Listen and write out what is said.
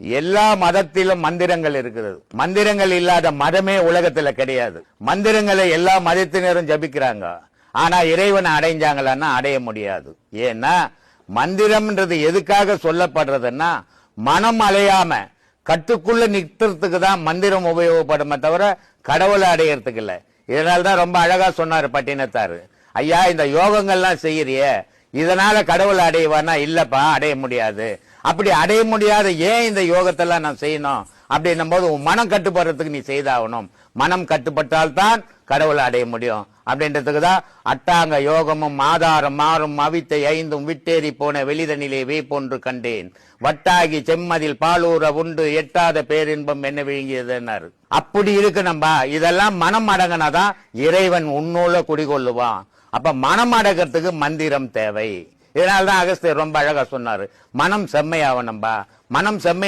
எல்லா மதத்திலும் மந்திரங்கள் இருக்கிறது. மந்திரங்கள் இல்லாத மதமே உலகத்துல கிடையாது. மந்திரங்களை எல்லா மதத்தினரும் ஜபிக்கிறாங்க. ஆனா இறைவனை அடைஞ்சாங்களான்னா அடைய முடியாது. ஏன்னா மந்திரம்ன்றது எதுக்காக சொல்லப்படுறதுன்னா மனம் அலையாம கட்டுக்குள்ள நிறுத்துறதுக்கு தான் மந்திரம் உபயோகப்படுமே தவிர கடவுளை அடையறதுக்கு இல்ல. இதனால்தான் ரொம்ப அழகா சொன்னாரு பட்டினத்தாரு, ஐயா இந்த யோகங்கள்லாம் செய்யறிய இதனால கடவுளை அடைவானா? இல்லப்பா, அடைய முடியாது. அப்படி அடைய முடியாத ஏன் இந்த யோகத்தெல்லாம் நான் செய்யணும் அப்படின்னும் போது உன் மனம் கட்டுப்படுறதுக்கு நீ செய்தாகணும். மனம் கட்டுப்பட்டால்தான் கடவுளை அடைய முடியும் அப்படின்றதுக்கு தான் அட்டாங்க யோகமும் ஆதாரம் மாறும் அவித்தை ஐந்தும் விட்டேறி போன வெளிதனிலே வேப்பொன்று கண்டேன் வட்டாகி செம்மதில் பாலூர உண்டு எட்டாத பேரின்பம் என்ன விழுங்கியதுன்னாரு. அப்படி இருக்கு நம்பா. இதெல்லாம் மனம் அடங்கினாதான் இறைவன் உன்னோல குடிகொள்ளுவான். அப்ப மனம் அடக்கிறதுக்கு மந்திரம் தேவை. இதனால்தான் அகஸ்தியர் ரொம்ப அழகா சொன்னாரு, மனம் செம்மையாவனம்பா. மனம் செம்மை